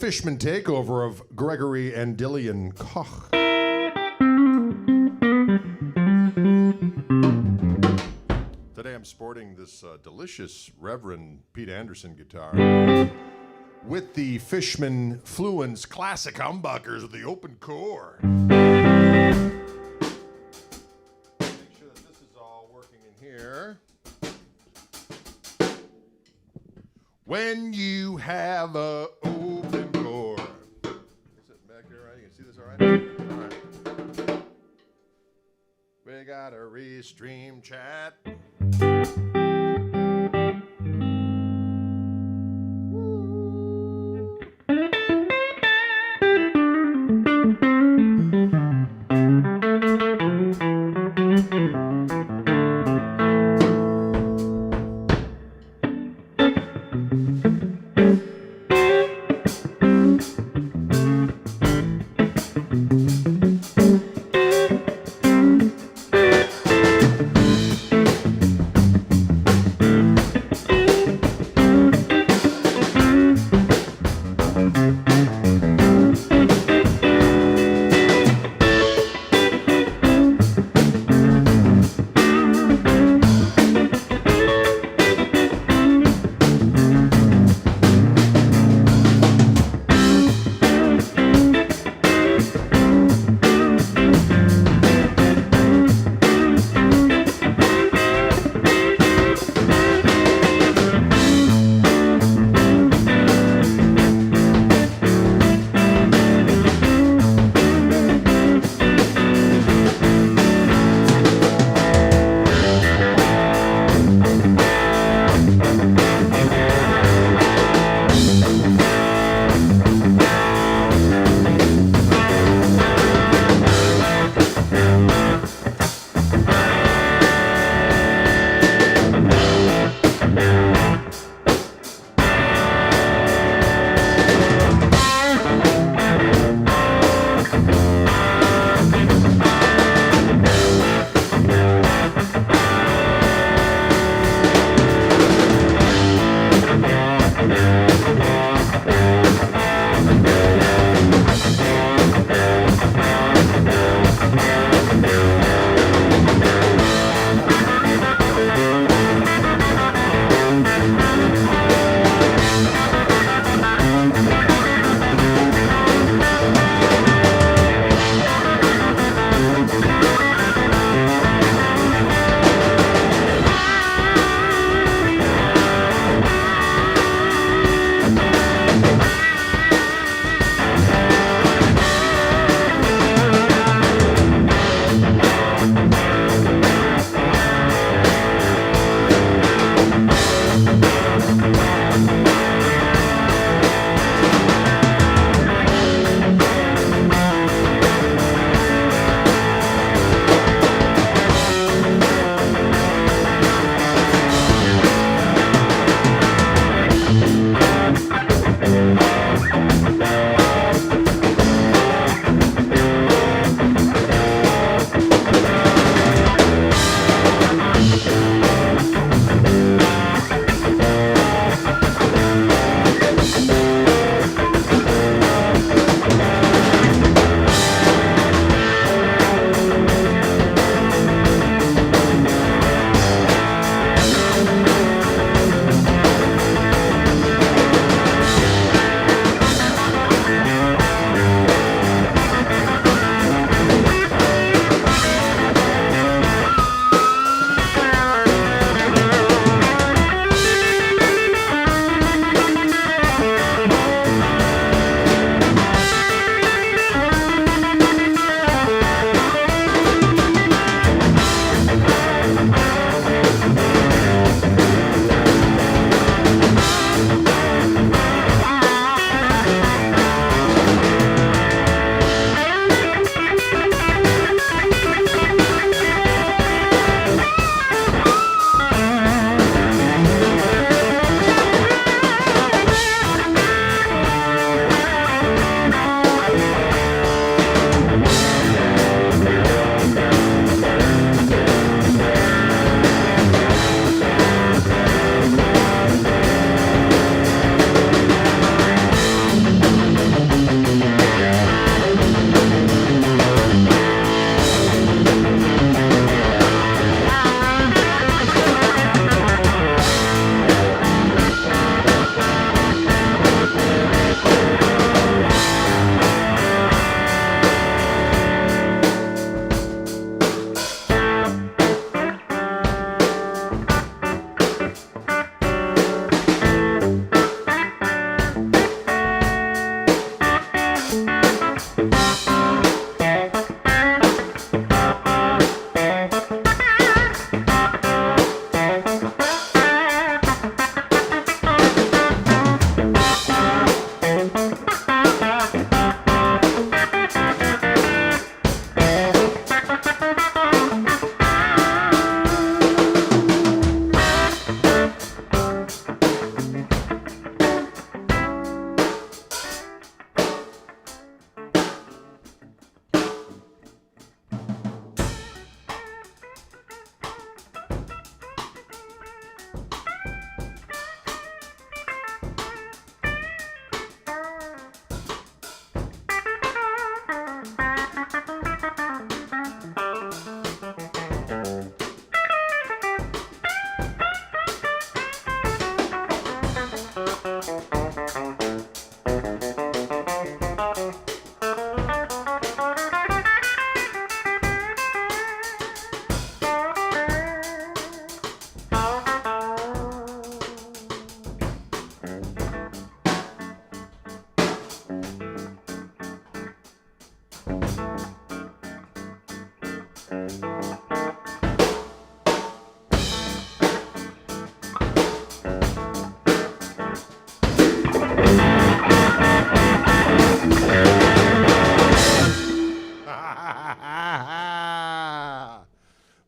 Fishman Takeover of Gregory and Dillian Koch. Today I'm sporting this delicious Reverend Pete Anderson guitar with the Fishman Fluence classic humbuckers with the open core. Make sure that this is all working in here. When you have a open core. Is it back here, right? You can see this all right? All right. We got a restream chat.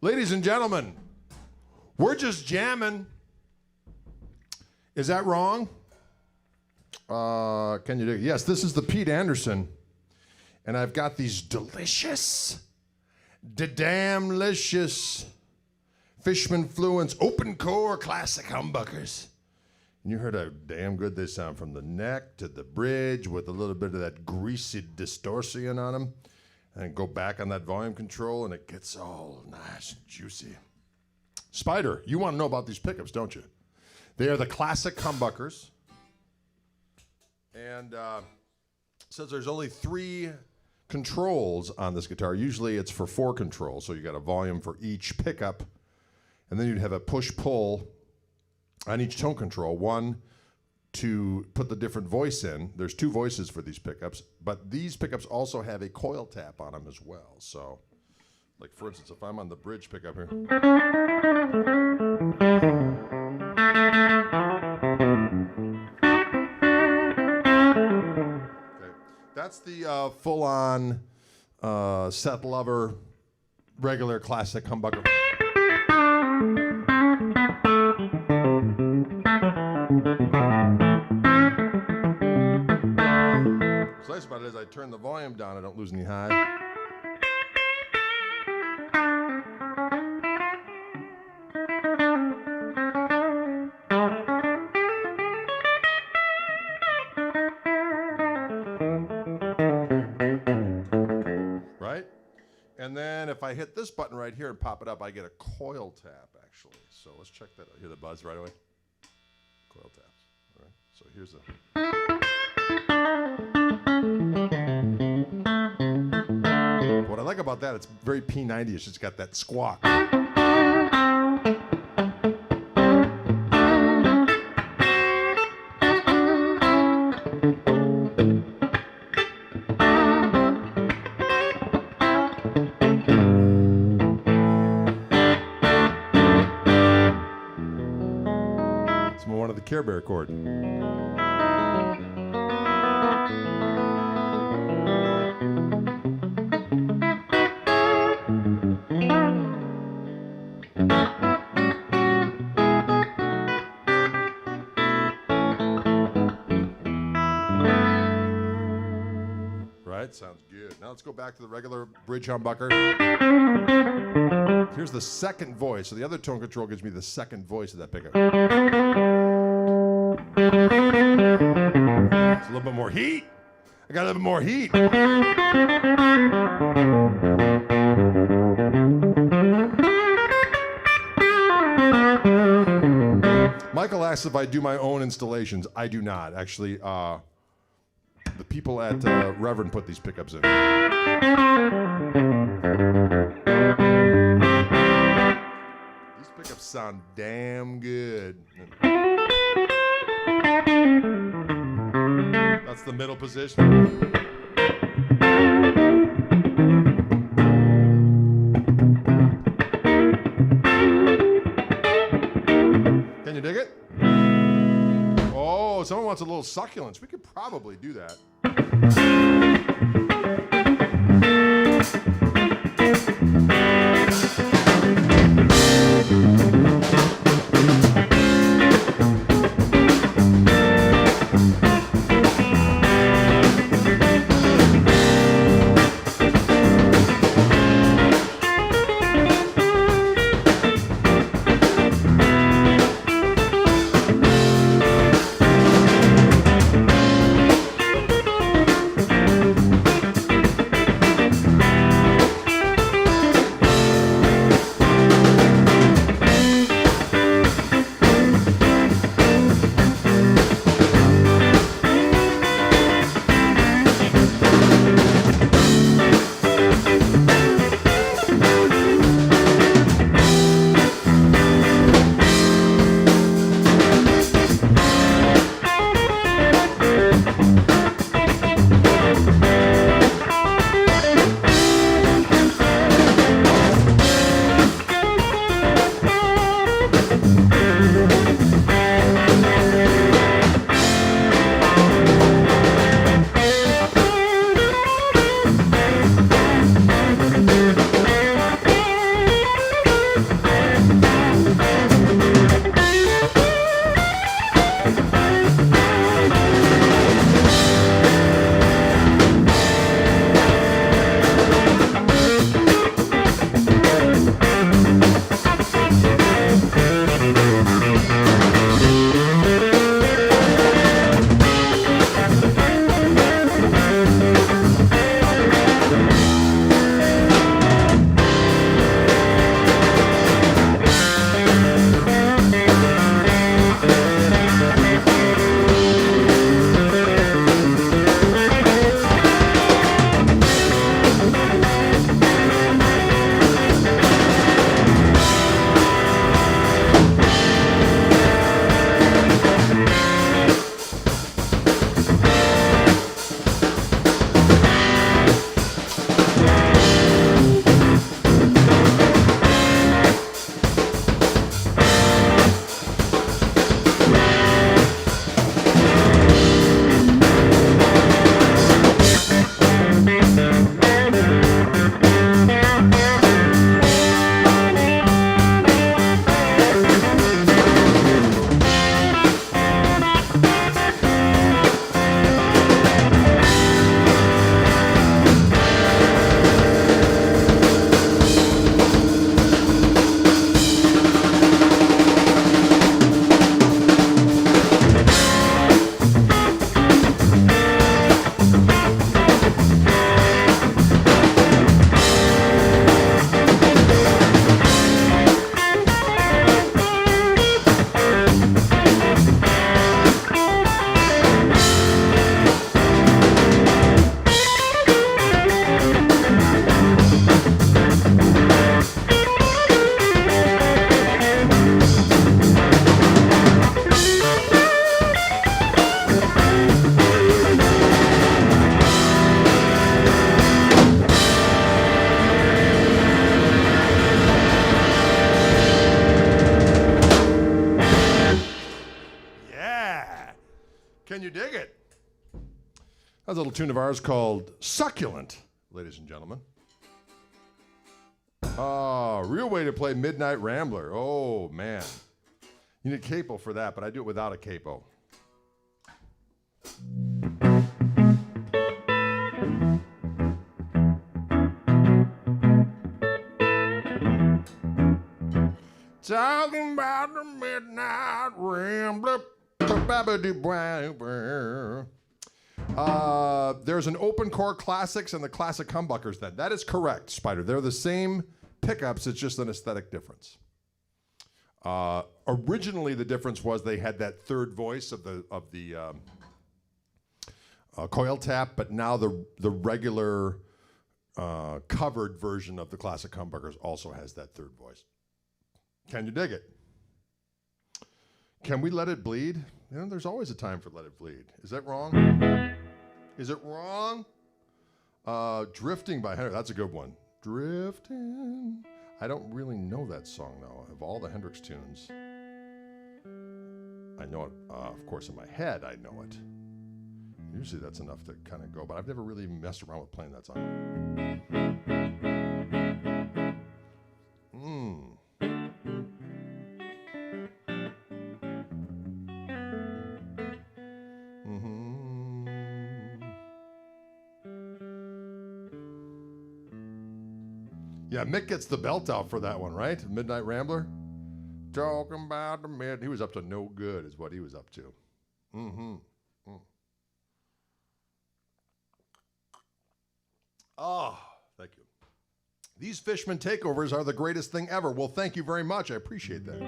Ladies and gentlemen, we're just jamming. Is that wrong? Can you do it? Yes, this is the Pete Anderson. And I've got these delicious, damnlicious Fishman Fluence open core classic humbuckers. And you heard how damn good they sound from the neck to the bridge with a little bit of that greasy distortion on them. And go back on that volume control and it gets all nice and juicy. Spider, you want to know about these pickups, don't you? They are the classic humbuckers. And says there's only 3 controls on this guitar. Usually it's for 4 controls, so you got a volume for each pickup. And then you'd have a push-pull on each tone control. One to put the different voice in. There's 2 voices for these pickups, but these pickups also have a coil tap on them as well. So, like for instance, if I'm on the bridge pickup here. Okay, that's the full-on Seth Lover regular classic humbucker. What's nice about it is I turn the volume down, I don't lose any high. Right? And then if I hit this button right here and pop it up, I get a coil tap actually. So let's check that out. Hear the buzz right away? Coil taps. All right. So here's the. What I like about that, it's very P90ish. It's got that squawk. It's more one of the Care Bear chord. Sounds good. Now let's go back to the regular bridge humbucker. Here's the second voice. So the other tone control gives me the second voice of that pickup. It's a little bit more heat. I got a little bit more heat. Michael asks if I do my own installations. I do not. Actually, the people at Reverend put these pickups in. These pickups sound damn good. That's the middle position. Can you dig it? Oh, someone wants a little succulence. We could probably do that. That's a little tune of ours called Succulent, ladies and gentlemen. Oh, real way to play Midnight Rambler. Oh, man. You need a capo for that, but I do it without a capo. Talking about the Midnight Rambler. There's an open chord classics and the classic humbuckers then. That is correct, Spider. They're the same pickups, it's just an aesthetic difference. Originally, the difference was they had that third voice of the coil tap, but now the regular covered version of the classic humbuckers also has that third voice. Can you dig it? Can we let it bleed? You know, there's always a time for let it bleed. Is that wrong? Is it wrong? Drifting by Hendrix. That's a good one. Drifting. I don't really know that song, though. Of all the Hendrix tunes, I know it, of course, in my head, I know it. Usually that's enough to kind of go, but I've never really messed around with playing that song. Yeah, Mick gets the belt out for that one, right? Midnight Rambler. Talking about the mid. He was up to no good, is what he was up to. Oh, thank you. These Fishman takeovers are the greatest thing ever. Well, thank you very much. I appreciate that.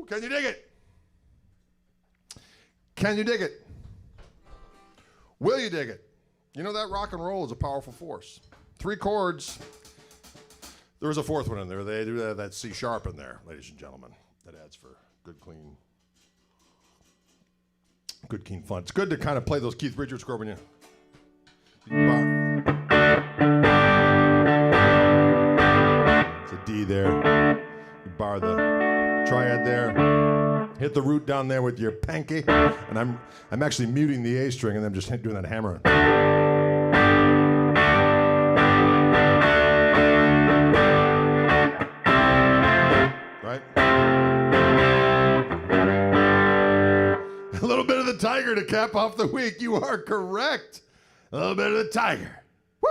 Can you dig it? Can you dig it? Will you dig it? You know that rock and roll is a powerful force. 3 chords. There was a 4th one in there. They do that C sharp in there, ladies and gentlemen. That adds for good, clean fun. It's good to kind of play those Keith Richards chords when you it's a D there. You bar the triad there. Hit the root down there with your pinky, and I'm actually muting the A string, and I'm just doing that hammer. Right? A little bit of the Tiger to cap off the week. You are correct. A little bit of the Tiger. Woo!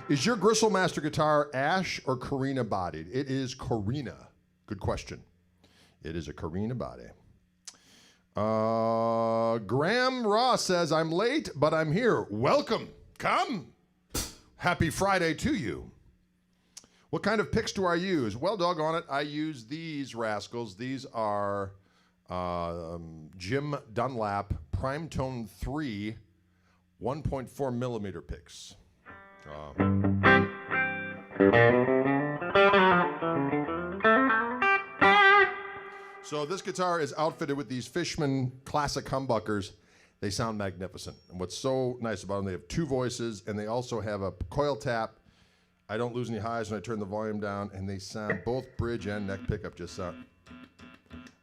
Is your Gristlemaster guitar ash or Carina bodied? It is Carina. Good question. It is a Carina body. Graham Ross says, I'm late, but I'm here. Welcome. Come. Happy Friday to you. What kind of picks do I use? Well, doggone it, I use these rascals. These are Jim Dunlap Primetone 3 1.4 millimeter picks. So this guitar is outfitted with these Fishman classic humbuckers. They sound magnificent. And what's so nice about them, they have 2 voices, and they also have a coil tap. I don't lose any highs when I turn the volume down, and they sound, both bridge and neck pickup just sound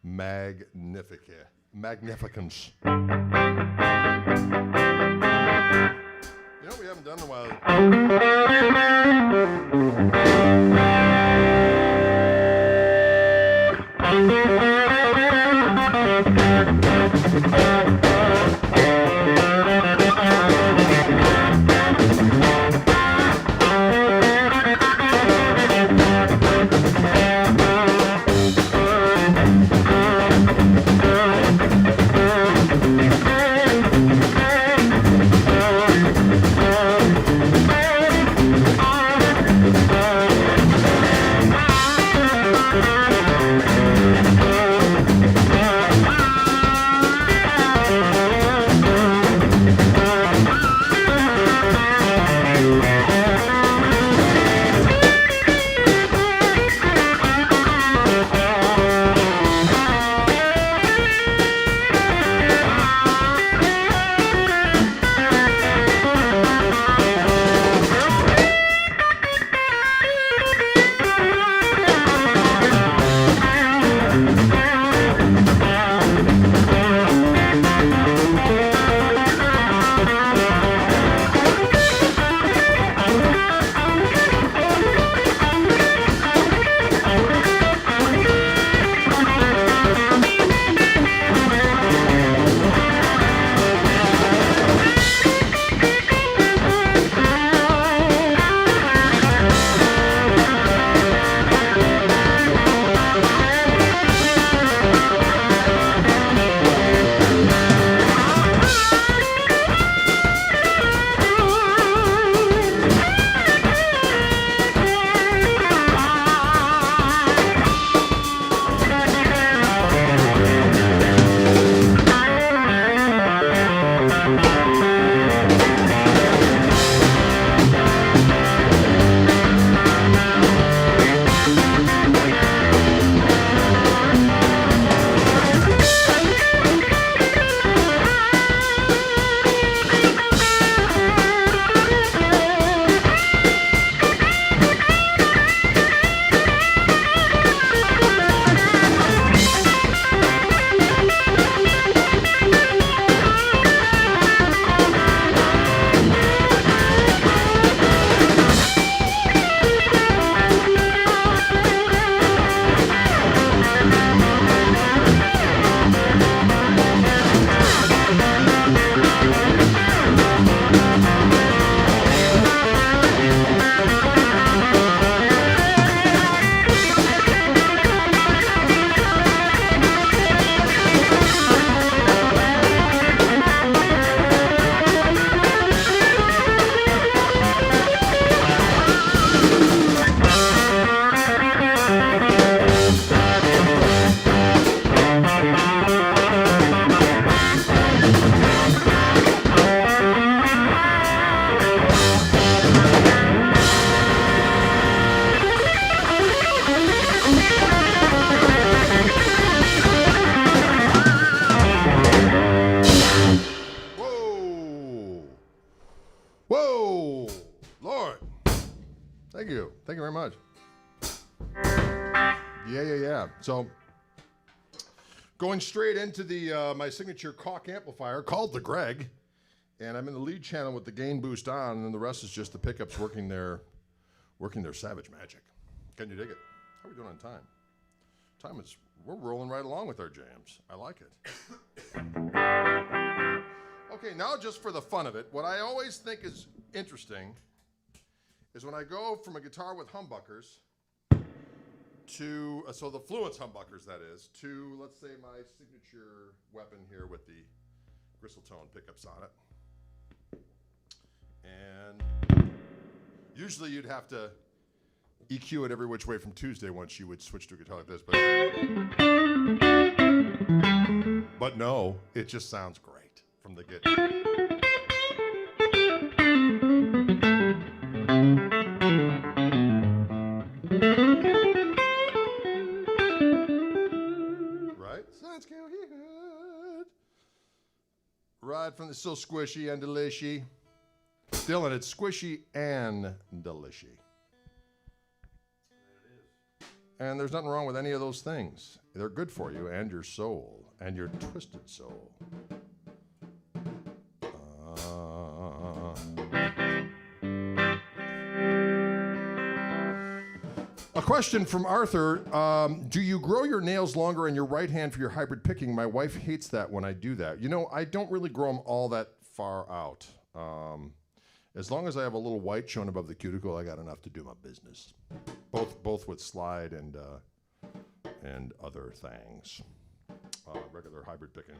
magnificence. You know what we haven't done in a while? Thank you. Thank you very much. Yeah. So, going straight into the my signature Koch amplifier called the Greg, and I'm in the lead channel with the gain boost on, and then the rest is just the pickups working their savage magic. Can you dig it? How are we doing on time? We're rolling right along with our jams. I like it. Okay, now just for the fun of it, what I always think is interesting is when I go from a guitar with humbuckers to, so the Fluence humbuckers that is, to let's say my signature weapon here with the Gristletone pickups on it. And usually you'd have to EQ it every which way from Tuesday once you would switch to a guitar like this, but no, it just sounds great from the get. Right? Sounds good. Right from the still squishy and delishy. Dylan, it's squishy and delishy. And there's nothing wrong with any of those things. They're good for you and your soul and your twisted soul. A question from Arthur. Do you grow your nails longer in your right hand for your hybrid picking? My wife hates that when I do that. You know, I don't really grow them all that far out. As long as I have a little white showing above the cuticle, I got enough to do my business. Both with slide and other things. Regular hybrid picking.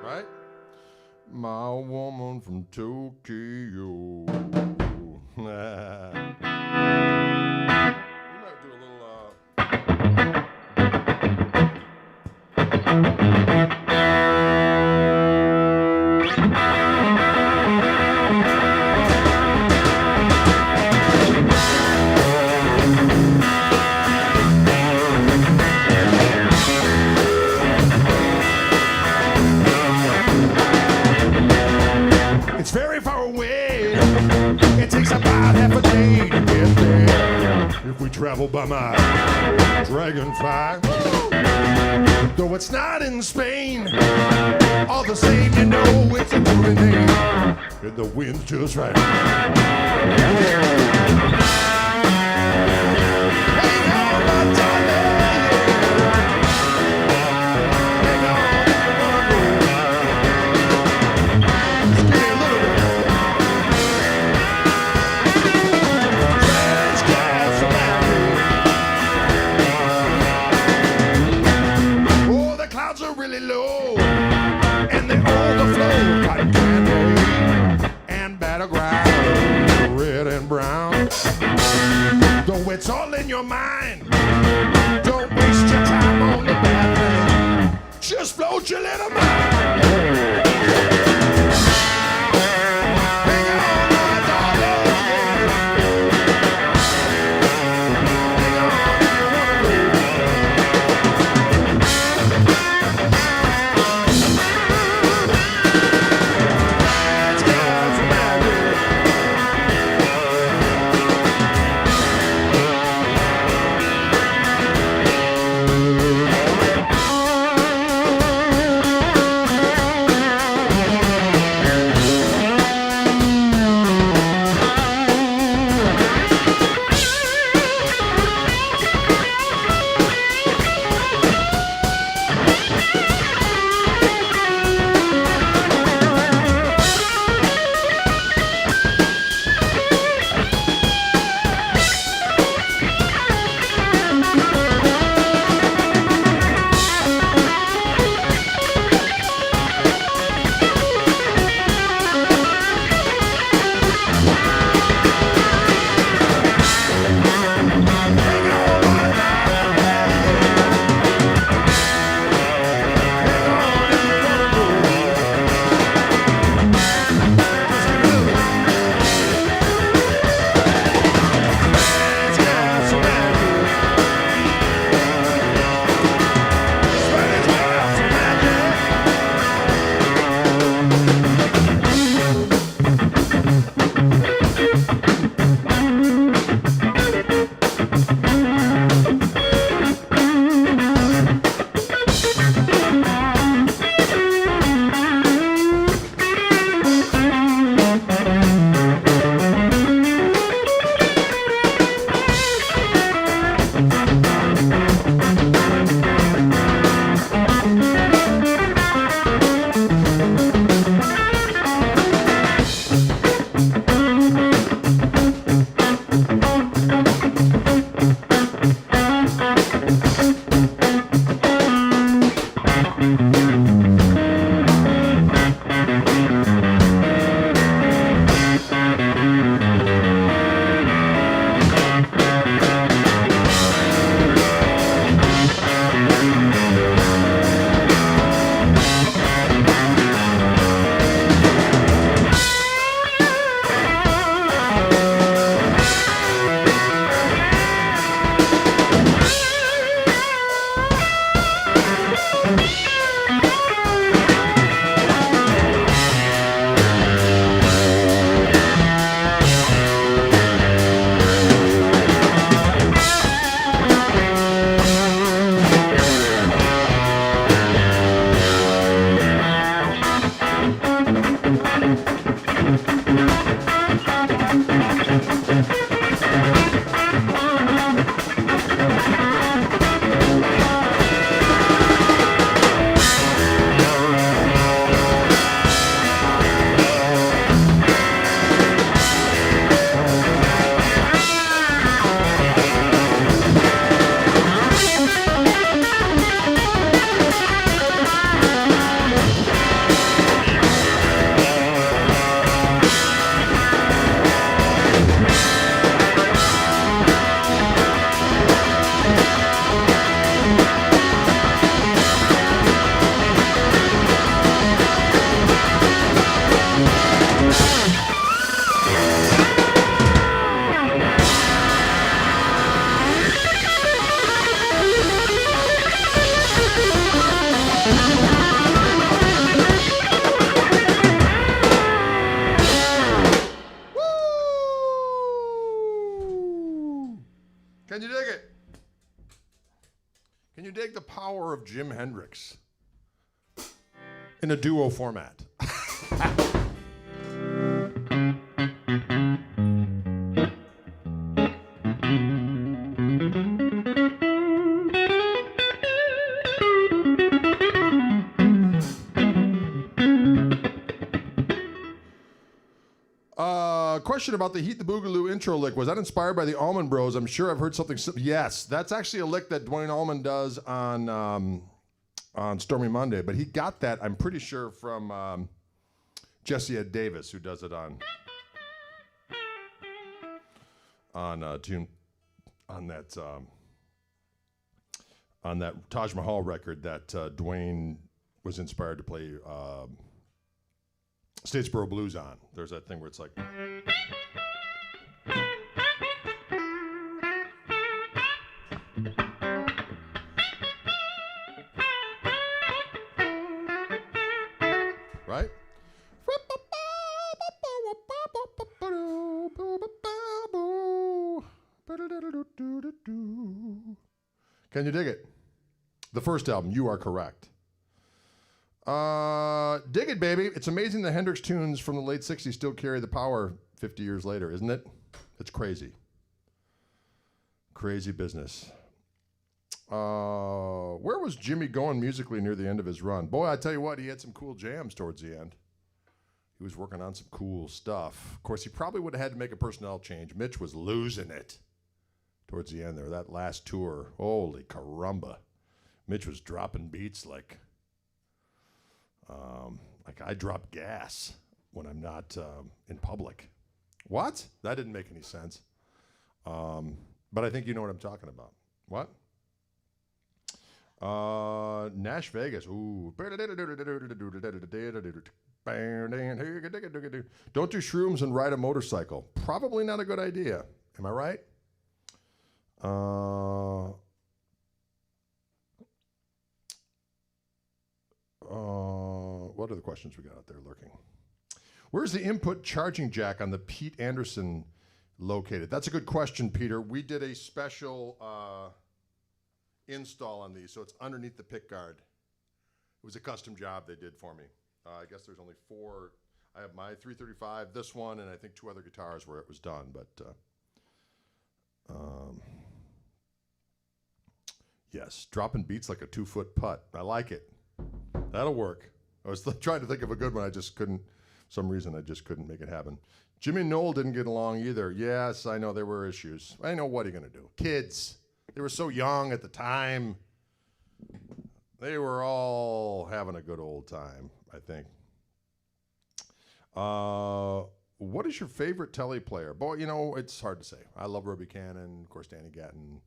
Right? My woman from Tokyo. We might do a little It's very far away. It takes about half a day to get there. If we travel by my dragonfly. Though it's not in Spain, all the same, you know it's a moving name. And the wind's just right. Really low, and they overflow cotton candy and battleground, red and brown. Though it's all in your mind, don't waste your time on the bad thing. Just float your little mind. Hang on, my darling. Hang on, Can you dig the power of Jim Hendrix in a duo format? Question about the Heat the Boogaloo intro lick. Was that inspired by the Allman Bros? I'm sure I've heard something. Yes, that's actually a lick that Dwayne Allman does on Stormy Monday. But he got that, I'm pretty sure, from Jesse Ed Davis, who does it on tune on that Taj Mahal record that Dwayne was inspired to play Statesboro Blues on. There's that thing where it's like. Right? Can you dig it? The first album, you are correct. Dig it, baby. It's amazing the Hendrix tunes from the late 60s still carry the power 50 years later, isn't it? It's crazy. Crazy business. Where was Jimmy going musically near the end of his run? Boy, I tell you what, he had some cool jams towards the end. He was working on some cool stuff. Of course, he probably would have had to make a personnel change. Mitch was losing it towards the end there. That last tour, holy caramba. Mitch was dropping beats like I drop gas when I'm not in public. What? That didn't make any sense. But I think you know what I'm talking about. What? Nash Vegas. Ooh. Don't do shrooms and ride a motorcycle. Probably not a good idea. Am I right? What are the questions we got out there lurking? Where's the input charging jack on the Pete Anderson located? That's a good question, Peter. We did a special install on these, so it's underneath the pick guard. It was a custom job they did for me. I guess there's only 4. I have my 335, this one, and I think 2 other guitars where it was done. But yes, dropping beats like a 2-foot putt. I like it. That'll work. I was trying to think of a good one. I just couldn't. For some reason, I just couldn't make it happen. Jimmy and Noel didn't get along either. Yes, I know there were issues. I know what are you going to do. Kids. They were so young at the time. They were all having a good old time, I think. What is your favorite Telly player? Boy, you know, it's hard to say. I love Roby Cannon, of course, Danny Gatton,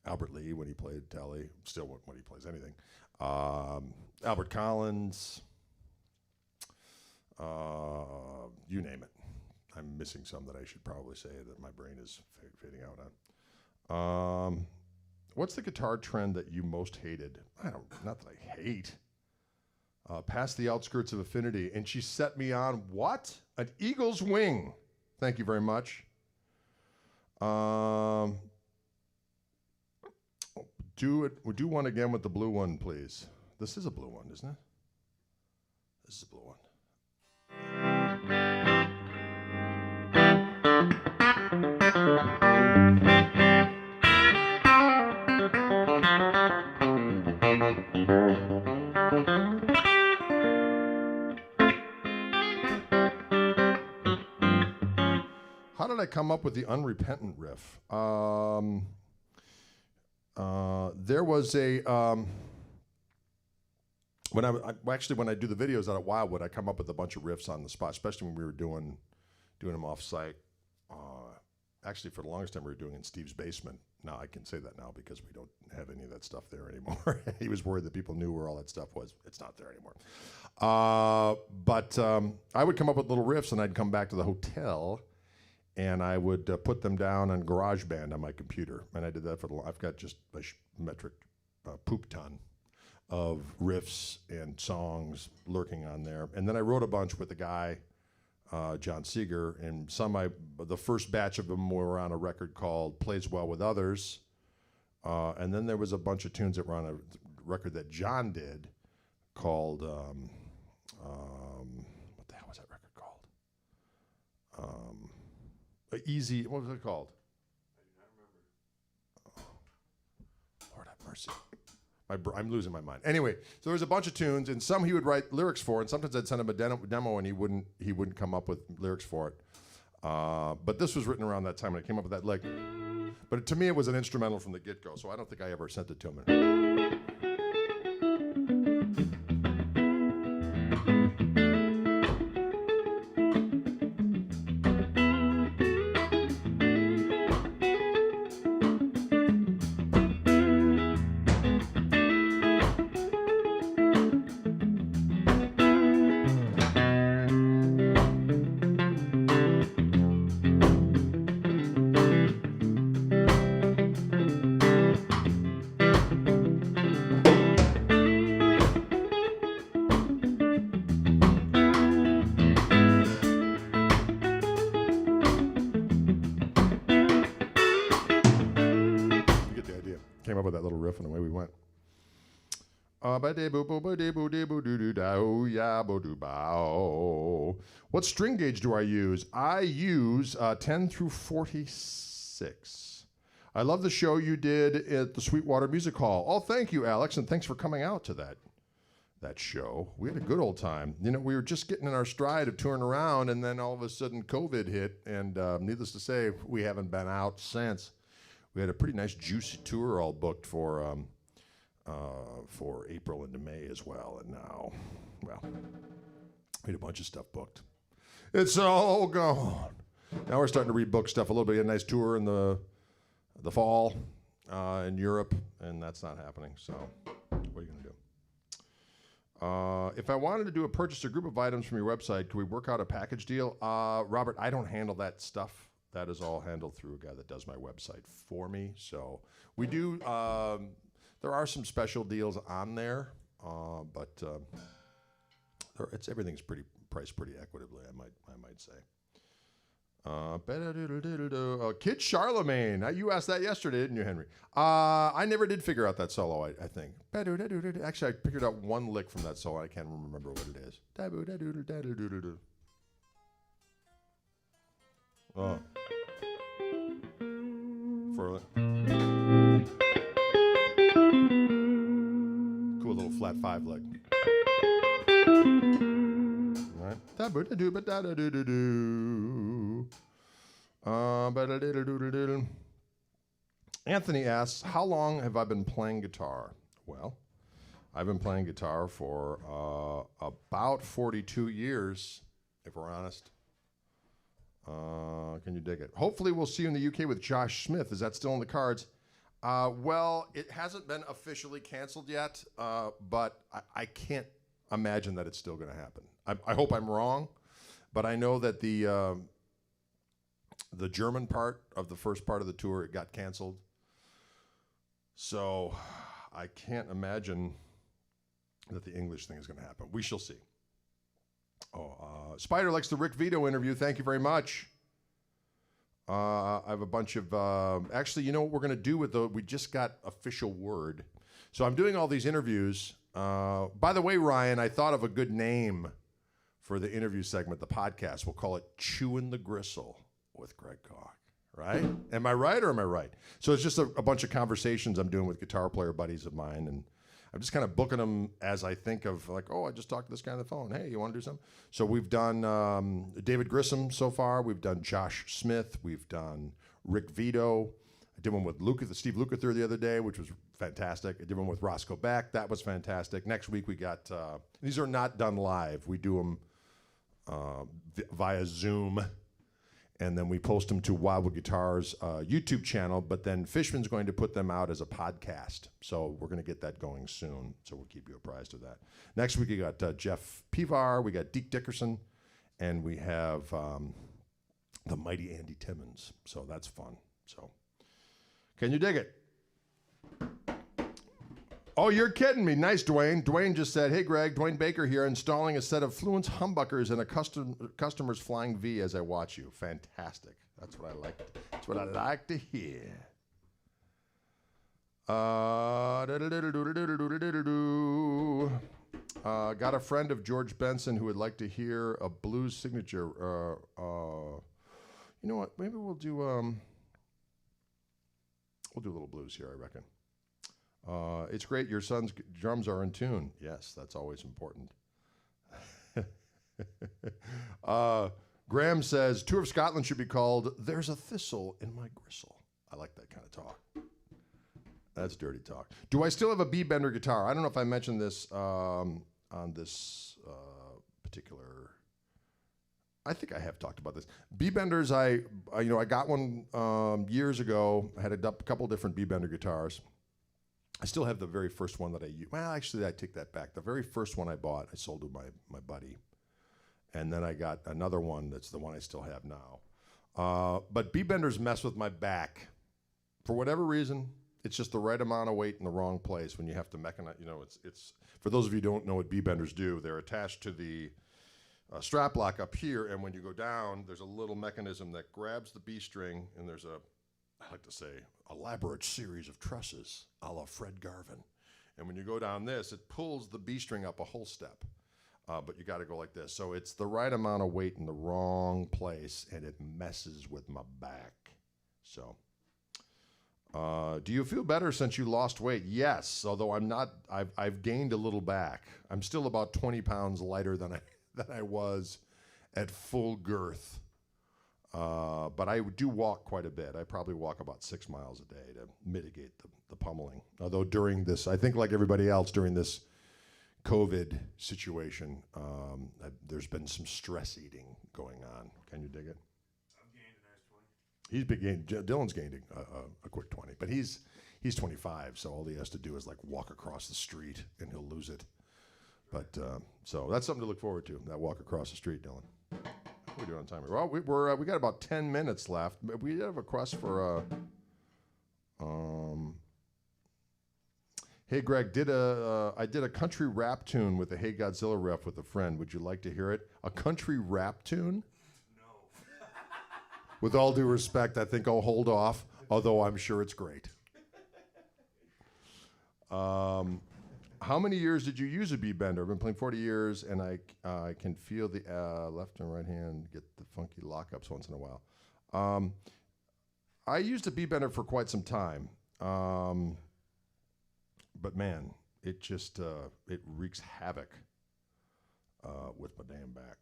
Albert Lee when he played Telly, still when he plays anything. Albert Collins, you name it. I'm missing some that I should probably say that my brain is fading out on. What's the guitar trend that you most hated? Not that I hate. Past the outskirts of affinity, and she set me on what? An eagle's wing. Thank you very much. Do one again with the blue one, please. This is a blue one, isn't it? This is a blue one. How did I come up with the unrepentant riff? There was a when I do the videos out at Wildwood, I come up with a bunch of riffs on the spot, especially when we were doing them off site. Actually, for the longest time, we were doing it in Steve's basement. Now I can say that now because we don't have any of that stuff there anymore. He was worried that people knew where all that stuff was. It's not there anymore. But I would come up with little riffs, and I'd come back to the hotel, and I would put them down on GarageBand on my computer. And I did that for I've got just a metric poop ton of riffs and songs lurking on there. And then I wrote a bunch with a guy, John Seeger, and the first batch of them were on a record called Plays Well With Others, And then there was a bunch of tunes that were on a record that John did called, what the hell was that record called? Easy, what was it called? I do not remember. Oh, Lord have mercy. I'm losing my mind. Anyway, so there was a bunch of tunes, and some he would write lyrics for, and sometimes I'd send him a demo, and he wouldn't come up with lyrics for it. But this was written around that time when it came up with that lick. But to me, it was an instrumental from the get-go, so I don't think I ever sent it to him. Came up with that little riff, and away we went. What string gauge do I use? I use 10 through 46. I love the show you did at the Sweetwater Music Hall. Oh, thank you, Alex, and thanks for coming out to that show. We had a good old time. You know, we were just getting in our stride of touring around, and then all of a sudden COVID hit, and needless to say, we haven't been out since. We had a pretty nice, juicy tour all booked for April into May as well. And now, well, we had a bunch of stuff booked. It's all gone. Now we're starting to rebook stuff a little bit. We had a nice tour in the fall in Europe, and that's not happening. So what are you going to do? If I wanted to do a purchase or group of items from your website, could we work out a package deal? Robert, I don't handle that stuff. That is all handled through a guy that does my website for me. So we do, there are some special deals on there, but everything's priced pretty equitably, I might say. Kid Charlemagne, you asked that yesterday, didn't you, Henry? I never did figure out that solo, I think. Actually, I figured out one lick from that solo. I can't remember what it is. Cool little flat 5 leg. All right. Anthony asks, how long have I been playing guitar? Well, I've been playing guitar for about 42 years, if we're honest. Can you dig it? Hopefully we'll see you in the UK with Josh Smith. Is that still in the cards? Well, it hasn't been officially canceled yet, but I can't imagine that it's still going to happen. I hope I'm wrong, but I know that the German part of the first part of the tour, it got canceled. So I can't imagine that the English thing is going to happen. We shall see. Spider likes the Rick Vito interview. Thank you very much. I have a bunch of, actually, you know what we're going to do with we just got official word. So I'm doing all these interviews. By the way, Ryan, I thought of a good name for the interview segment, the podcast. We'll call it Chewing the Gristle with Greg Koch, right? Am I right or am I right? So it's just a bunch of conversations I'm doing with guitar player buddies of mine, and I'm just kind of booking them as I think of, like, oh, I just talked to this guy on the phone. Hey, you want to do something? So we've done David Grissom so far. We've done Josh Smith. We've done Rick Vito. I did one with Steve Lukather the other day, which was fantastic. I did one with Roscoe Beck. That was fantastic. Next week we got, these are not done live. We do them via Zoom. And then we post them to Wildwood Guitars YouTube channel, but then Fishman's going to put them out as a podcast. So we're going to get that going soon. So we'll keep you apprised of that. Next week we got Jeff Pivar, we got Deke Dickerson, and we have the mighty Andy Timmons. So that's fun. So can you dig it? Oh, you're kidding me. Nice, Dwayne. Dwayne just said, hey, Greg, Dwayne Baker here, installing a set of Fluence humbuckers and a customer's Flying V as I watch you. Fantastic. That's what I like. That's what I like to hear. Got a friend of George Benson who would like to hear a blues signature. You know what? Maybe we'll do a little blues here, I reckon. It's great. Your son's drums are in tune. Yes, that's always important. Graham says, Tour of Scotland should be called There's a Thistle in My Gristle. I like that kind of talk. That's dirty talk. Do I still have a B-bender guitar? I don't know if I mentioned this on this particular... I think I have talked about this. B-benders, I got one years ago. I had a couple different B-bender guitars. I still have the very first one that I used. Well, actually, I take that back. The very first one I bought, I sold to my buddy. And then I got another one that's the one I still have now. But B-benders mess with my back. For whatever reason, it's just the right amount of weight in the wrong place when you have to mechanize. You know, it's for those of you who don't know what B-benders do, they're attached to the strap lock up here, and when you go down, there's a little mechanism that grabs the B string, and there's I like to say, elaborate series of trusses, a la Fred Garvin. And when you go down this, it pulls the B string up a whole step. But you got to go like this. So it's the right amount of weight in the wrong place, and it messes with my back. So, do you feel better since you lost weight? Yes, although I'm not. I've gained a little back. I'm still about 20 pounds lighter than I was at full girth. But I do walk quite a bit. I probably walk about 6 miles a day to mitigate the pummeling. Although during this, I think like everybody else during this COVID situation, there's been some stress eating going on. Can you dig it? I've gained a nice 20. He's been gained. Dylan's gained a quick 20, but he's 25, so all he has to do is like walk across the street and he'll lose it. But so that's something to look forward to. That walk across the street, Dylan. How are we doing on time? Well, we got about 10 minutes left. We have a request for Hey Greg, I did a country rap tune with the Hey Godzilla riff with a friend. Would you like to hear it? A country rap tune? No. With all due respect, I think I'll hold off, although I'm sure it's great. How many years did you use a B-bender? I've been playing 40 years, and I can feel the left and right hand get the funky lockups once in a while. I used a B-bender for quite some time. But man, it just it wreaks havoc with my damn back.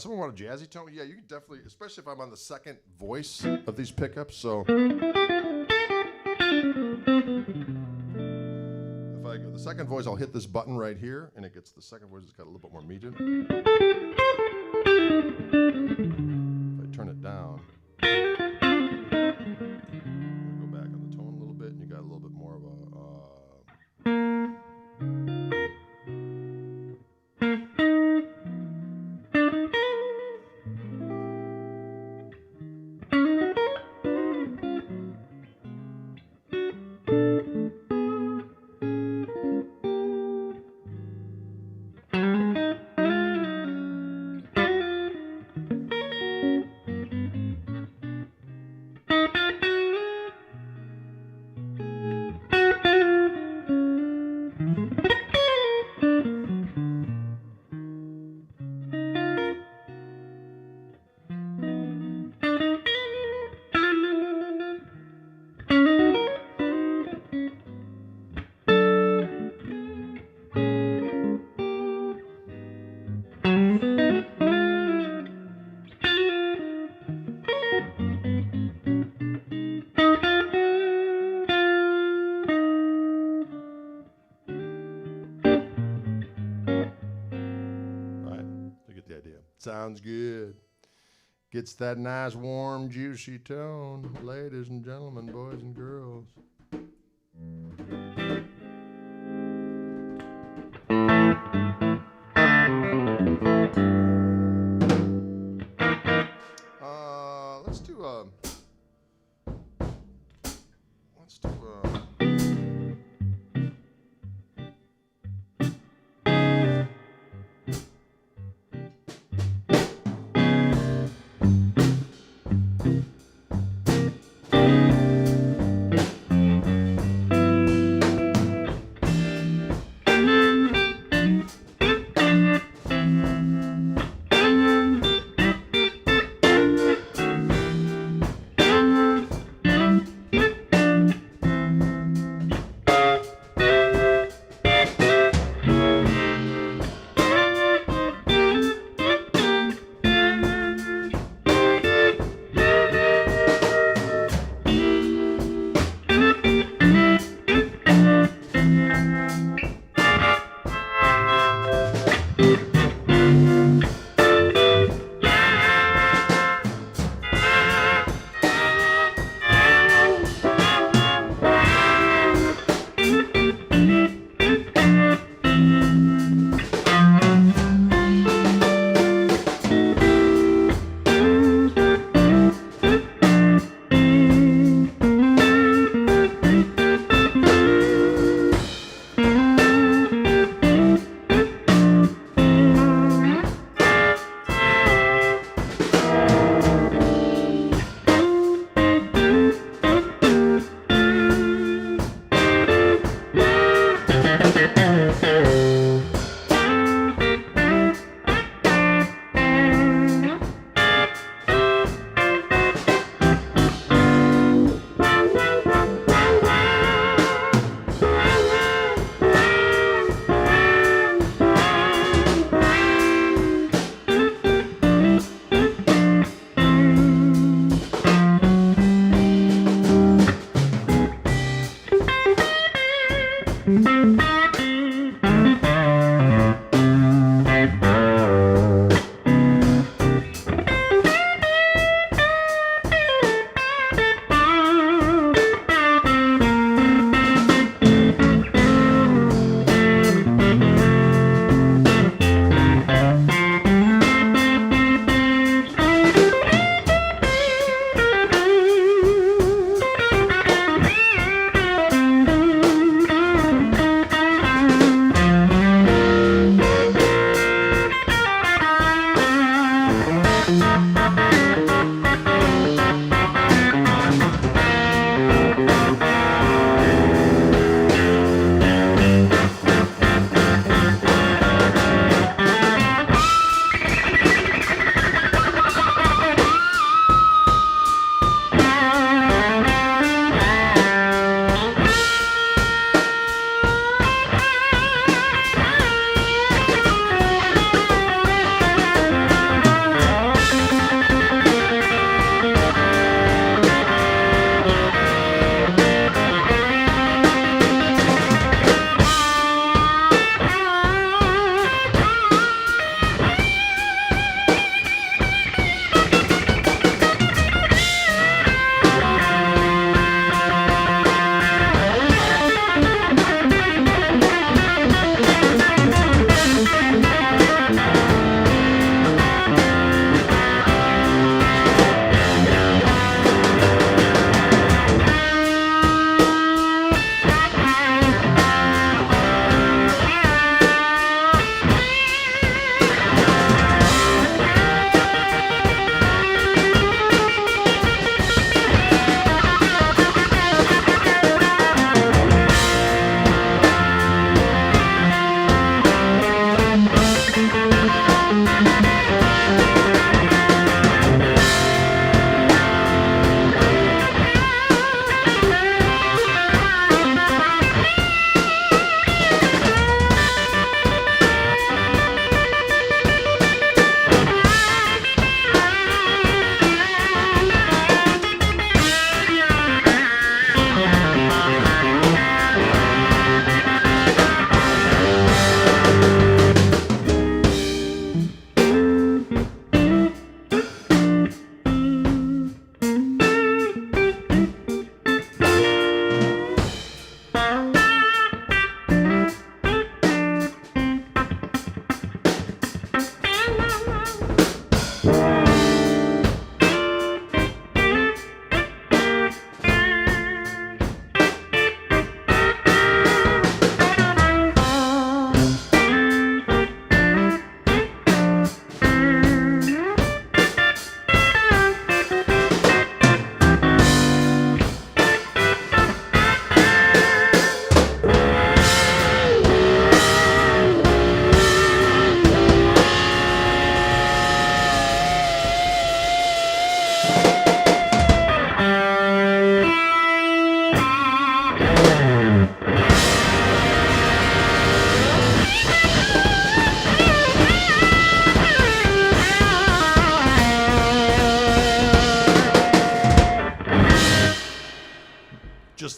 Someone want a jazzy tone? Yeah, you can definitely, especially if I'm on the second voice of these pickups. So if I go the second voice, I'll hit this button right here, and it gets the second voice. It's got a little bit more meat in it. If I turn it down. Go back on the tone a little bit, and you got a little bit more of a. Sounds good. Gets that nice, warm, juicy tone. Ladies and gentlemen, boys and girls. Let's do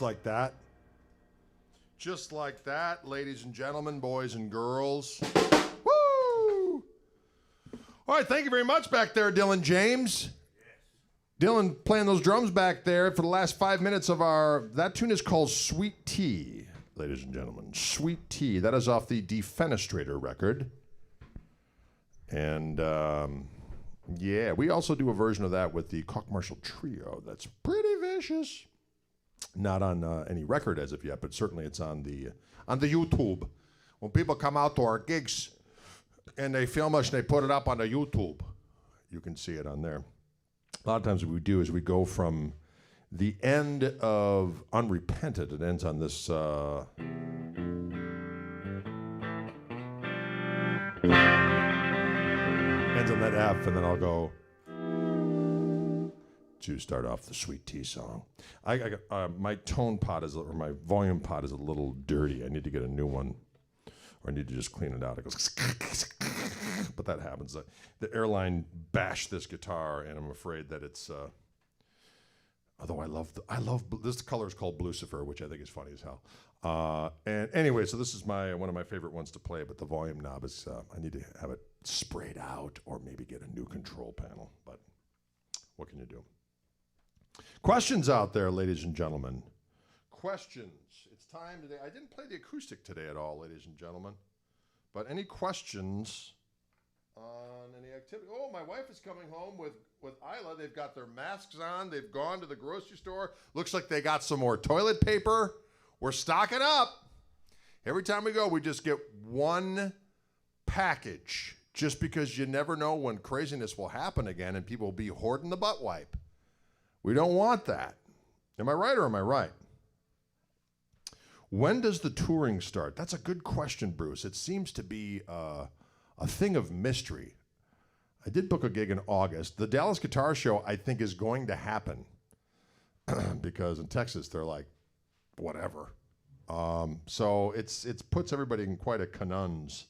like that. Just like that, ladies and gentlemen, boys and girls. Woo! All right, thank you very much back there, Dylan James. Dylan playing those drums back there for the last 5 minutes of that tune is called Sweet Tea, ladies and gentlemen. Sweet Tea. That is off the Defenestrator record. And, yeah, we also do a version of that with the Koch Marshall Trio. That's pretty vicious. Not on any record as of yet, but certainly it's on the YouTube. When people come out to our gigs and they film us and they put it up on the YouTube, you can see it on there. A lot of times what we do is we go from the end of Unrepented. It ends on this. Ends on that F, and then I'll go to start off the Sweet Tea song. My tone pot or my volume pot is a little dirty. I need to get a new one, or I need to just clean it out. It goes, but that happens. The airline bashed this guitar, and I'm afraid that it's. Although I love this color is called Blucifer, which I think is funny as hell. And anyway, so this is one of my favorite ones to play, but the volume knob is. I need to have it sprayed out, or maybe get a new control panel. But what can you do? Questions out there, ladies and gentlemen. Questions. It's time today. I didn't play the acoustic today at all, ladies and gentlemen. But any questions on any activity? Oh, my wife is coming home with Isla. They've got their masks on. They've gone to the grocery store. Looks like they got some more toilet paper. We're stocking up. Every time we go, we just get one package, just because you never know when craziness will happen again and people will be hoarding the butt wipe. We don't want that. Am I right or am I right? When does the touring start? That's a good question, Bruce. It seems to be a thing of mystery. I did book a gig in August. The Dallas Guitar Show, I think, is going to happen because in Texas, they're like, whatever. So it's puts everybody in quite a conundrums.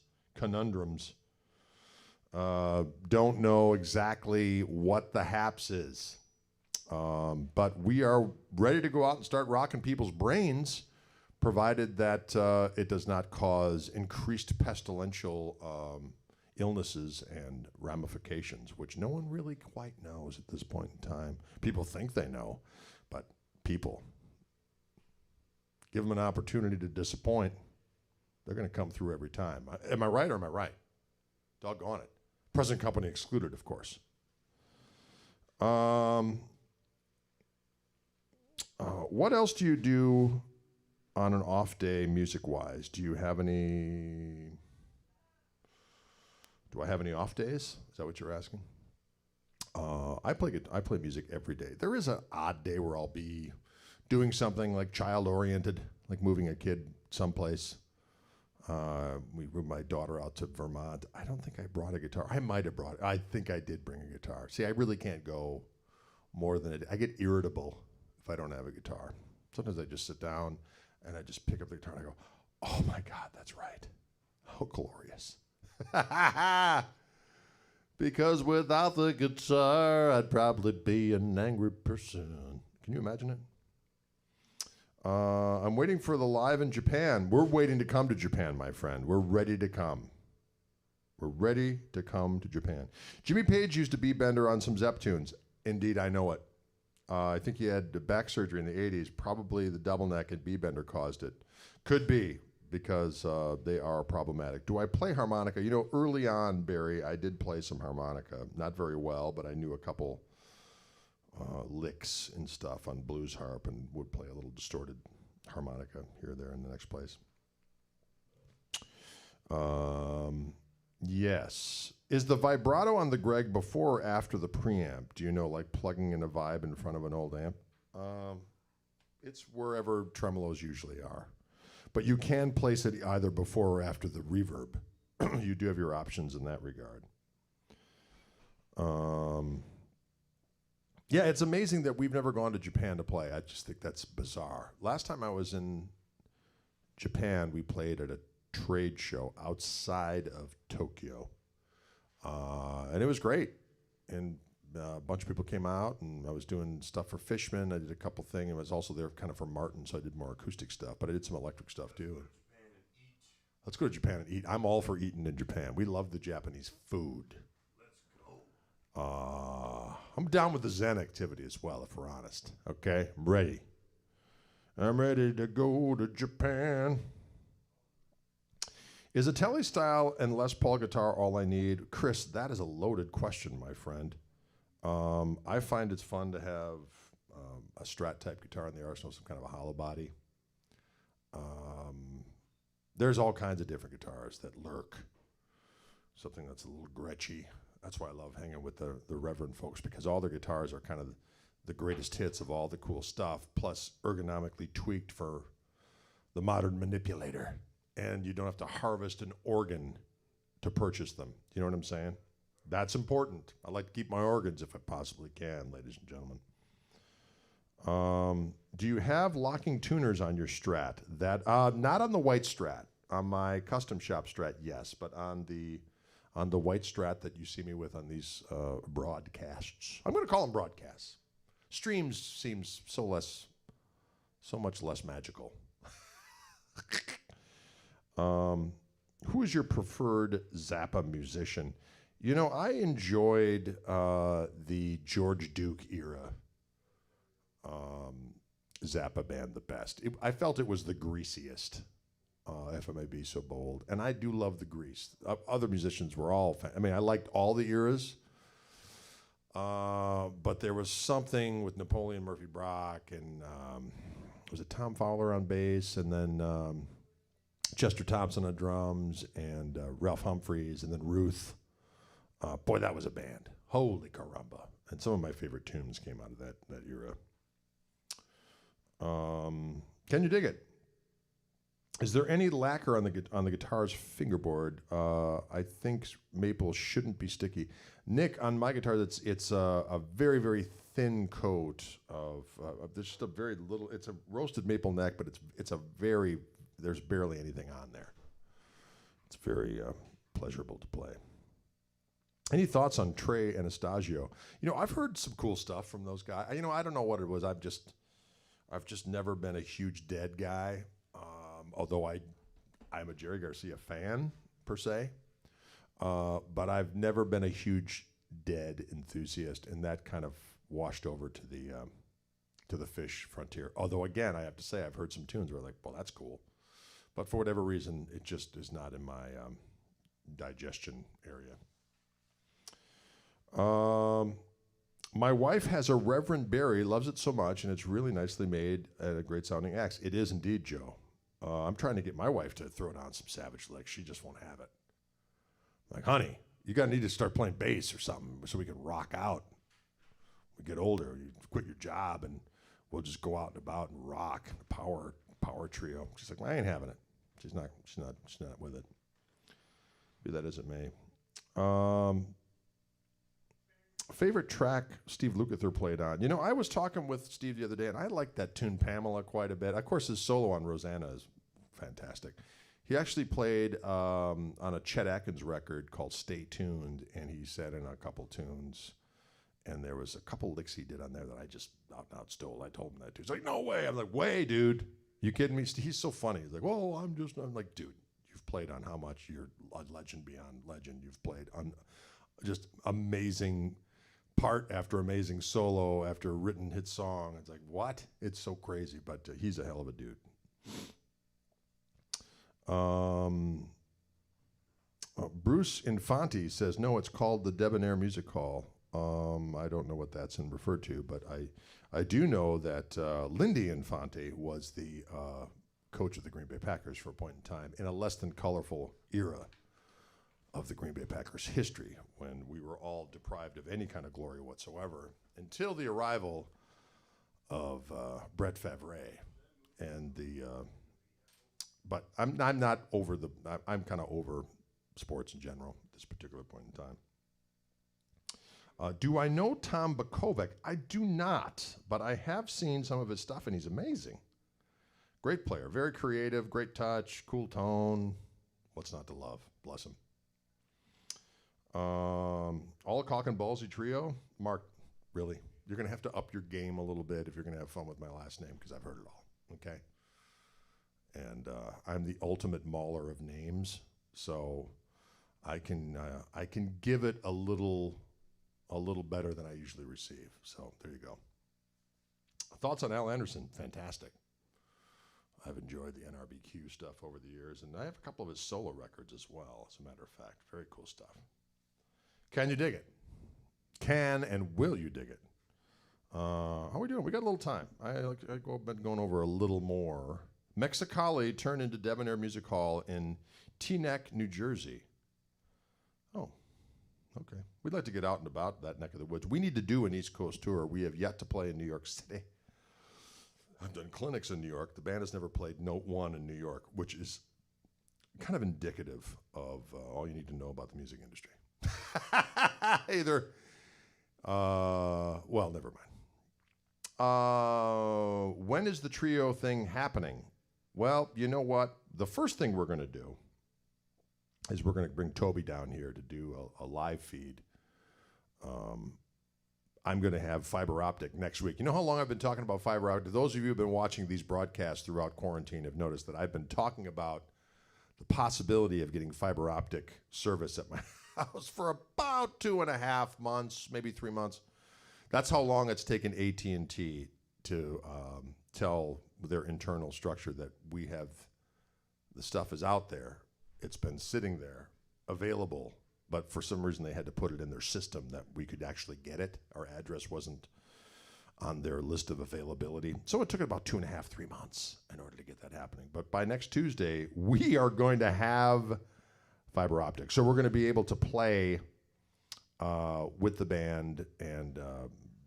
Don't know exactly what the haps is. But we are ready to go out and start rocking people's brains, provided that it does not cause increased pestilential illnesses and ramifications, which no one really quite knows at this point in time. People think they know, but people, give them an opportunity to disappoint, they're going to come through every time. Am I right or am I right? Doggone it. Present company excluded, of course. What else do you do on an off day music-wise? Do I have any off days? Is that what you're asking? I play music every day. There is an odd day where I'll be doing something like child-oriented, like moving a kid someplace. We moved my daughter out to Vermont. I don't think I brought a guitar. I might have brought it. I think I did bring a guitar. See, I really can't go more than I get irritable if I don't have a guitar. Sometimes I just sit down and I just pick up the guitar and I go, oh my God, that's right. How glorious. Because without the guitar, I'd probably be an angry person. Can you imagine it? I'm waiting for the live in Japan. We're waiting to come to Japan, my friend. We're ready to come. We're ready to come to Japan. Jimmy Page used to be Bender on some Zepp tunes. Indeed, I know it. I think he had back surgery in the 80s. Probably the double neck and B-bender caused it. Could be, because they are problematic. Do I play harmonica? You know, early on, Barry, I did play some harmonica. Not very well, but I knew a couple licks and stuff on blues harp and would play a little distorted harmonica here, there, in the next place. Yes. Is the vibrato on the Greg before or after the preamp? Do you know, like plugging in a vibe in front of an old amp? It's wherever tremolos usually are. But you can place it either before or after the reverb. You do have your options in that regard. Yeah, it's amazing that we've never gone to Japan to play. I just think that's bizarre. Last time I was in Japan, we played at a trade show outside of Tokyo. And it was great. And a bunch of people came out, and I was doing stuff for Fishman. I did a couple things. I was also there kind of for Martin, so I did more acoustic stuff, but I did some electric stuff too. Let's go to Japan and eat. I'm all for eating in Japan. We love the Japanese food. Let's go. I'm down with the Zen activity as well, if we're honest. Okay, I'm ready. I'm ready to go to Japan. Is a Tele style and Les Paul guitar all I need? Chris, that is a loaded question, my friend. I find it's fun to have a Strat type guitar in the arsenal, some kind of a hollow body. There's all kinds of different guitars that lurk. Something that's a little Gretschy. That's why I love hanging with the Reverend folks, because all their guitars are kind of the greatest hits of all the cool stuff, plus ergonomically tweaked for the modern manipulator. And you don't have to harvest an organ to purchase them. You know what I'm saying? That's important. I like to keep my organs if I possibly can, ladies and gentlemen. Do you have locking tuners on your Strat? That not on the white Strat. On my custom shop Strat, yes, but on the white Strat that you see me with on these broadcasts. I'm going to call them broadcasts. Streams seems so much less magical. Who is your preferred Zappa musician? You know, I enjoyed the George Duke era Zappa band the best. I felt it was the greasiest, if I may be so bold. And I do love the grease. Other musicians were all, I liked all the eras. But there was something with Napoleon Murphy Brock and was it Tom Fowler on bass, and then Chester Thompson on drums, and Ralph Humphreys, and then Ruth. Boy, that was a band. Holy caramba. And some of my favorite tunes came out of that era. Can you dig it? Is there any lacquer on the guitar's fingerboard? I think maple shouldn't be sticky. Nick, on my guitar, it's a very, very thin coat of there's just a very little. It's a roasted maple neck, but there's barely anything on there. It's very pleasurable to play. Any thoughts on Trey Anastasio? You know, I've heard some cool stuff from those guys. You know, I don't know what it was. I've just never been a huge Dead guy. Although I'm a Jerry Garcia fan per se, but I've never been a huge Dead enthusiast, and that kind of washed over to the Fish frontier. Although again, I have to say I've heard some tunes where I'm like, well, that's cool, but for whatever reason, it just is not in my digestion area. My wife has a Reverend Barry, loves it so much, and it's really nicely made and a great sounding axe. It is indeed, Joe. I'm trying to get my wife to throw down some Savage Licks. She just won't have it. Like, honey, you need to start playing bass or something so we can rock out. We get older, you quit your job, and we'll just go out and about and rock. Power trio. She's like, well, I ain't having it. She's not with it. Be that as it may. Favorite track Steve Lukather played on? You know, I was talking with Steve the other day, and I liked that tune Pamela quite a bit. Of course, his solo on Rosanna is fantastic. He actually played on a Chet Atkins record called Stay Tuned, and he said in a couple tunes, and there was a couple licks he did on there that I just out stole. I told him that too. He's like, no way. I'm like, way, dude. You kidding me? He's so funny. He's like, well, I'm like, dude, you've played on how much? You're a legend beyond legend. You've played on just amazing part after amazing solo after a written hit song. It's like, what? It's so crazy, but he's a hell of a dude. Bruce Infante says, no, it's called the Debonair Music Hall. I don't know what that's referred to, but I do know that Lindy Infante was the coach of the Green Bay Packers for a point in time in a less than colorful era of the Green Bay Packers history, when we were all deprived of any kind of glory whatsoever until the arrival of Brett Favre and but I'm not over I'm kind of over sports in general at this particular point in time. Do I know Tom Bakovic? I do not, but I have seen some of his stuff, and he's amazing. Great player, very creative, great touch, cool tone. What's not to love? Bless him. All Cock and Ballsy Trio? Mark, really? You're going to have to up your game a little bit if you're going to have fun with my last name, because I've heard it all, okay? And I'm the ultimate mauler of names, so I can give it a little better than I usually receive. So there you go. Thoughts on Al Anderson? Fantastic. I've enjoyed the NRBQ stuff over the years, and I have a couple of his solo records as well, as a matter of fact. Very cool stuff. Can you dig it? Can and will you dig it? How are we doing? We got a little time. I've been going over a little more. Mexicali turned into Debonair Music Hall in Teaneck, New Jersey. Oh, okay. We'd like to get out and about that neck of the woods. We need to do an East Coast tour. We have yet to play in New York City. I've done clinics in New York. The band has never played Note 1 in New York, which is kind of indicative of all you need to know about the music industry. Well, never mind. When is the trio thing happening? Well, you know what? The first thing we're going to do is we're going to bring Toby down here to do a live feed. I'm going to have fiber optic next week. You know how long I've been talking about fiber optic? Those of you who have been watching these broadcasts throughout quarantine have noticed that I've been talking about the possibility of getting fiber optic service at my house for about 2.5 months, maybe 3 months. That's how long it's taken AT&T to tell their internal structure that we have, the stuff is out there. It's been sitting there, available, but for some reason they had to put it in their system that we could actually get it. Our address wasn't on their list of availability. So it took about 2.5, 3 months in order to get that happening. But by next Tuesday, we are going to have fiber optic. So we're going to be able to play with the band, and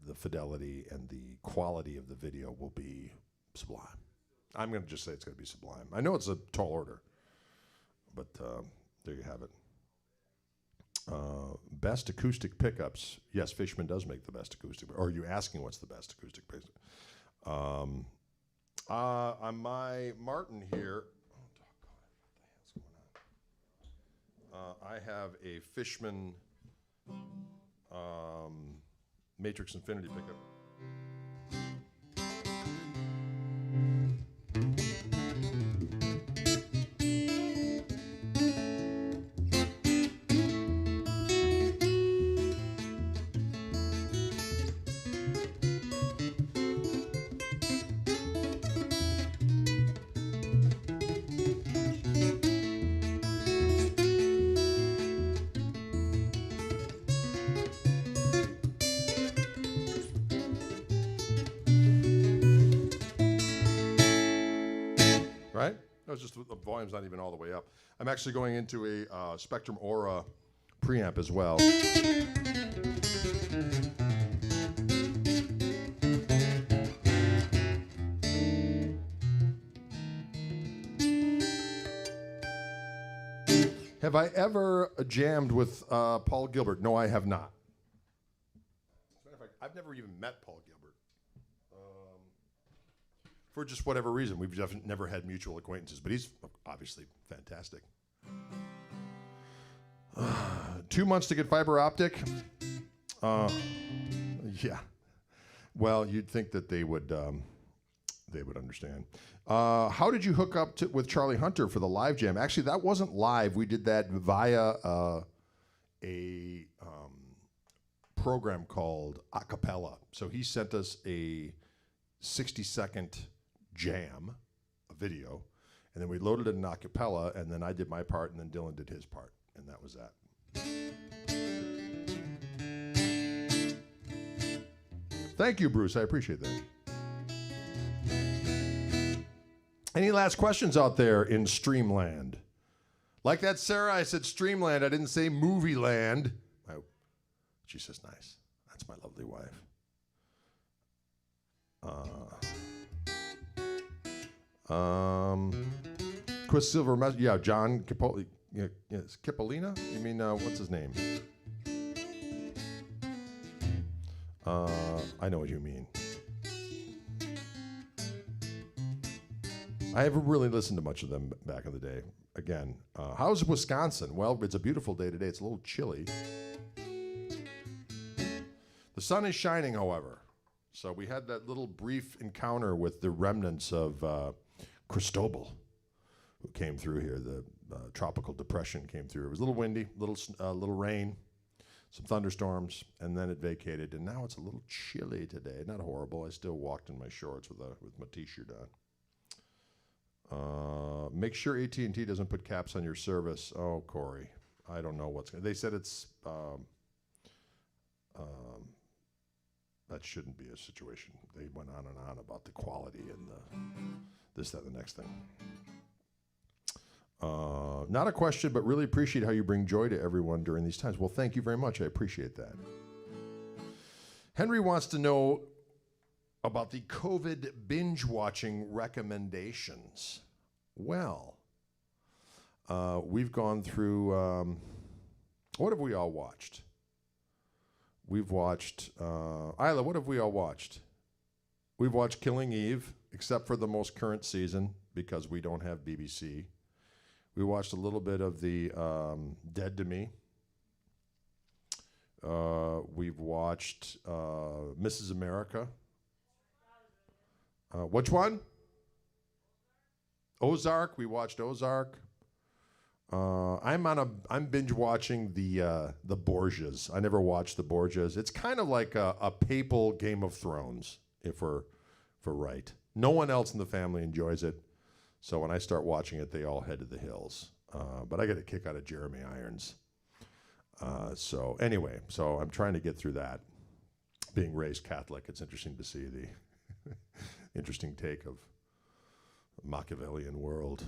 the fidelity and the quality of the video will be sublime. I'm going to just say it's going to be sublime. I know it's a tall order, but there you have it. Best acoustic pickups. Yes, Fishman does make the best acoustic. Or are you asking what's the best acoustic pickup? On my Martin here, what the hell's going on? I have a Fishman Matrix Infinity pickup. Right? That was just the volume's not even all the way up. I'm actually going into a Spectrum Aura preamp as well. Have I ever jammed with Paul Gilbert? No, I have not. As a matter of fact, I've never even met Paul Gilbert. For just whatever reason. We've just never had mutual acquaintances, but he's obviously fantastic. 2 months to get fiber optic? Yeah. Well, you'd think that they would understand. How did you hook up with Charlie Hunter for the live jam? Actually, that wasn't live. We did that via a program called Acapella. So he sent us a 60-second jam, a video, and then we loaded it in acapella, and then I did my part, and then Dylan did his part, and that was that. Thank you, Bruce. I appreciate that. Any last questions out there in Streamland? Like that, Sarah, I said Streamland. I didn't say Movie Land. She says nice. That's my lovely wife. Chris Silver, yeah, John Cipollina. Yes, Cipollina? You mean, what's his name? I know what you mean. I haven't really listened to much of them back in the day. Again, how's Wisconsin? Well, it's a beautiful day today. It's a little chilly. The sun is shining, however. So we had that little brief encounter with the remnants of Cristobal, who came through here. The tropical depression came through. It was a little windy, little rain, some thunderstorms, and then it vacated. And now it's a little chilly today. Not horrible. I still walked in my shorts with my t-shirt on. Make sure AT&T doesn't put caps on your service. Oh, Corey, I don't know what's going. They said it's. That shouldn't be a situation. They went on and on about the quality and this, that, the next thing. Not a question, but really appreciate how you bring joy to everyone during these times. Well, thank you very much. I appreciate that. Henry wants to know about the COVID binge watching recommendations. Well, we've gone through, what have we all watched? We've watched, Isla, what have we all watched? We've watched Killing Eve, except for the most current season, because we don't have BBC. We watched a little bit of the Dead to Me. We've watched Mrs. America. Which one? Ozark. We watched Ozark. I'm binge watching the Borgias. I never watched the Borgias. It's kind of like a papal Game of Thrones, if we're right. No one else in the family enjoys it, so when I start watching it, they all head to the hills. But I get a kick out of Jeremy Irons. So anyway, I'm trying to get through that. Being raised Catholic, it's interesting to see the interesting take of the Machiavellian world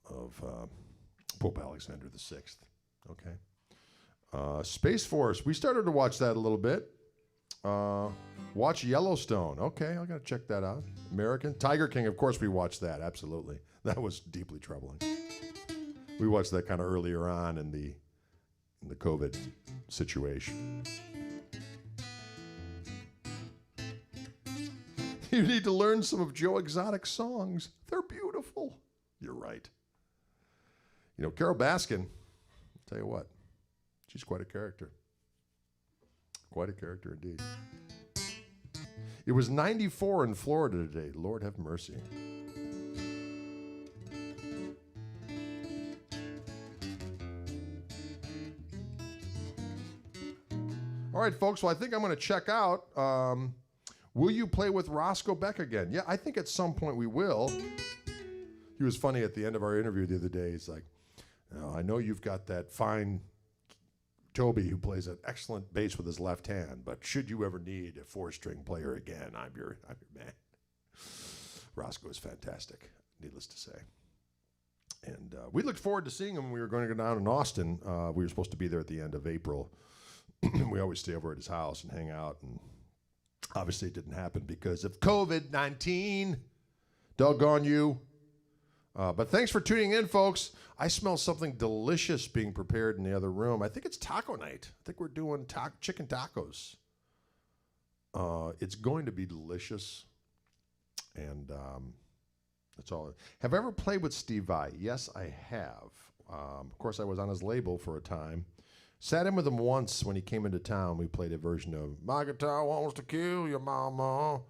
of Pope Alexander VI. Okay. Space Force. We started to watch that a little bit. Watch Yellowstone. Okay, I got to check that out. American. Tiger King, of course we watched that. Absolutely. That was deeply troubling. We watched that kind of earlier on in the COVID situation. You need to learn some of Joe Exotic's songs. They're beautiful. You're right. You know, Carol Baskin, I'll tell you what, she's quite a character. Quite a character indeed. It was 94 in Florida today. Lord have mercy. All right, folks, well, I think I'm going to check out. Will you play with Roscoe Beck again? Yeah, I think at some point we will. He was funny at the end of our interview the other day. He's like, I know you've got that fine Toby who plays an excellent bass with his left hand, but should you ever need a 4-string player again, I'm your man. Roscoe is fantastic, needless to say. And we looked forward to seeing him when we were going to go down in Austin. We were supposed to be there at the end of April. We always stay over at his house and hang out, and obviously it didn't happen because of COVID-19. Doggone you. But thanks for tuning in, folks. I smell something delicious being prepared in the other room. I think it's taco night. I think we're doing chicken tacos. It's going to be delicious. And that's all. Have I ever played with Steve Vai? Yes, I have. Of course, I was on his label for a time. Sat in with him once when he came into town. We played a version of My Guitar Wants to Kill Your Mama.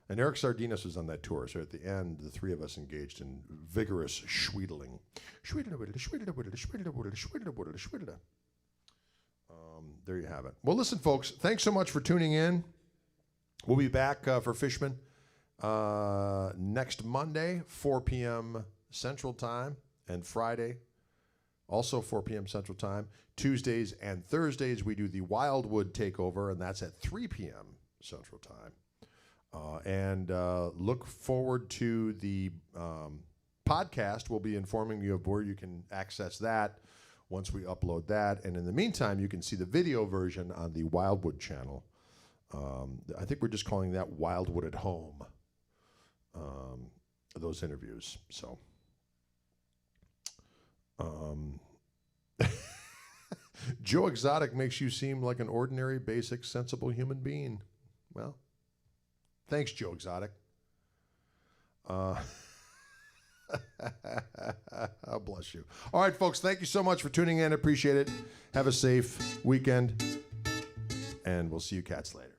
And Eric Sardinas was on that tour, so at the end, the three of us engaged in vigorous schweedling. There you have it. Well, listen, folks, thanks so much for tuning in. We'll be back for Fishman next Monday, 4 p.m. Central Time, and Friday, also 4 p.m. Central Time. Tuesdays and Thursdays, we do the Wildwood Takeover, and that's at 3 p.m. Central Time. And look forward to the podcast. We'll be informing you of where you can access that once we upload that. And in the meantime, you can see the video version on the Wildwood channel. I think we're just calling that Wildwood at Home, those interviews. So, Joe Exotic makes you seem like an ordinary, basic, sensible human being. Well, thanks, Joe Exotic. Oh, bless you. All right, folks, thank you so much for tuning in. Appreciate it. Have a safe weekend, and we'll see you cats later.